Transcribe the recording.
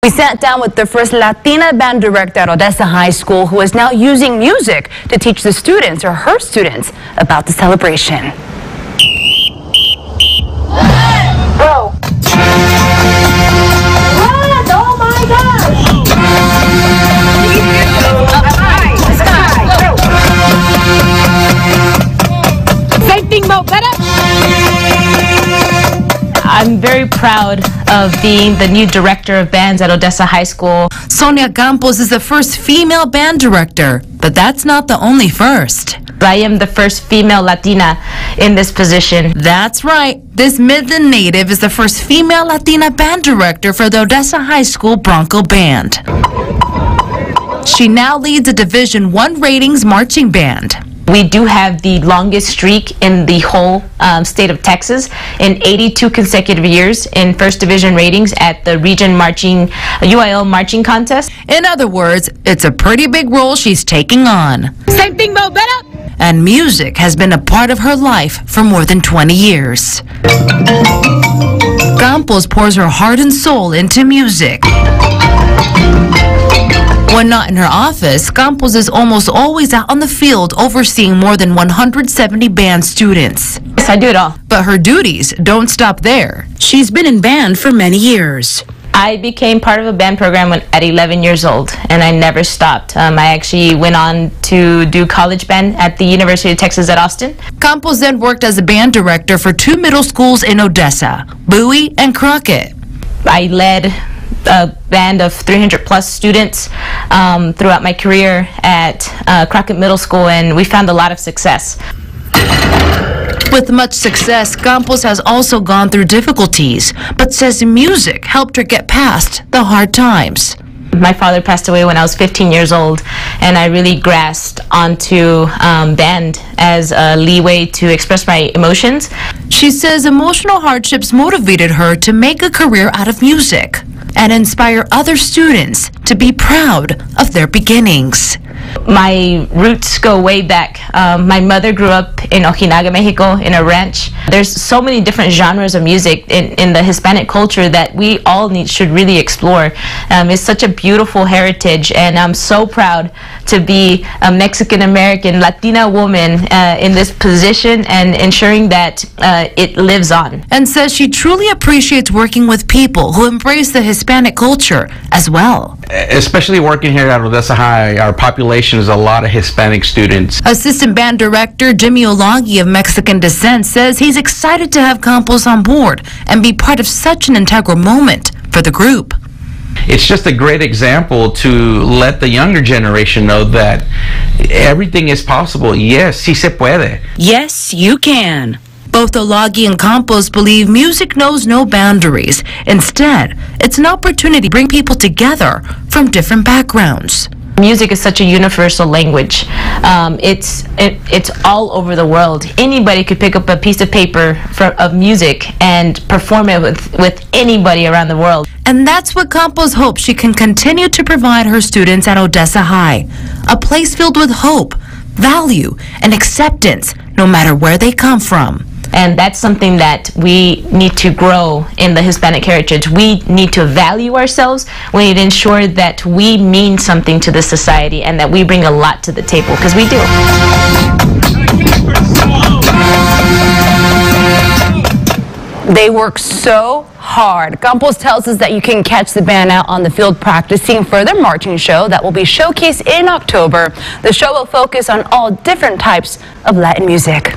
We sat down with the first Latina band director at Odessa High School, who is now using music to teach the students, or her students, about the celebration. Bro. What? Oh my gosh! Same thing, Mo. Better. I'm very proud of being the new director of bands at Odessa High School. Sonia Campos is the first female band director, but that's not the only first. I am the first female Latina in this position. That's right. This Midland native is the first female Latina band director for the Odessa High School Bronco Band. She now leads a Division I ratings marching band. We do have the longest streak in the whole state of Texas in 82 consecutive years in first division ratings at the region marching UIL marching contest. In other words, it's a pretty big role she's taking on. Same thing, Mo. Better. And music has been a part of her life for more than 20 years. Campos pours her heart and soul into music. When not in her office, Campos is almost always out on the field overseeing more than 170 band students. Yes, I do it all. But her duties don't stop there. She's been in band for many years. I became part of a band program at 11 years old, and I never stopped. I actually went on to do college band at the University of Texas at Austin. Campos then worked as a band director for 2 middle schools in Odessa, Bowie and Crockett. I led a band of 300 plus students throughout my career at Crockett Middle School, and we found a lot of success. With much success, Campos has also gone through difficulties, but says music helped her get past the hard times. My father passed away when I was 15 years old, and I really grasped onto band as a leeway to express my emotions. She says emotional hardships motivated her to make a career out of music and inspire other students to be proud of their beginnings. My roots go way back. My mother grew up in Ojinaga, Mexico, in a ranch. There's so many different genres of music in the Hispanic culture that we all should really explore. It's such a beautiful heritage, and I'm so proud to be a Mexican-American Latina woman in this position and ensuring that it lives on. And says she truly appreciates working with people who embrace the Hispanic culture as well. Especially working here at Odessa High, our population is a lot of Hispanic students. Assistant band director Jimmy Olagi of Mexican descent says he's excited to have Campos on board and be part of such an integral moment for the group. It's just a great example to let the younger generation know that everything is possible. Yes, sí se puede. Yes, you can. Both Olagi and Campos believe music knows no boundaries. Instead, it's an opportunity to bring people together from different backgrounds. Music is such a universal language. It's all over the world. Anybody could pick up a piece of paper of music and perform it with anybody around the world. And that's what Campos hopes she can continue to provide her students at Odessa High. A place filled with hope, value, and acceptance, no matter where they come from. And that's something that we need to grow in the Hispanic heritage. We need to value ourselves. We need to ensure that we mean something to this society and that we bring a lot to the table, because we do. They work so hard. Campos tells us that you can catch the band out on the field practicing for their marching show that will be showcased in October. The show will focus on all different types of Latin music.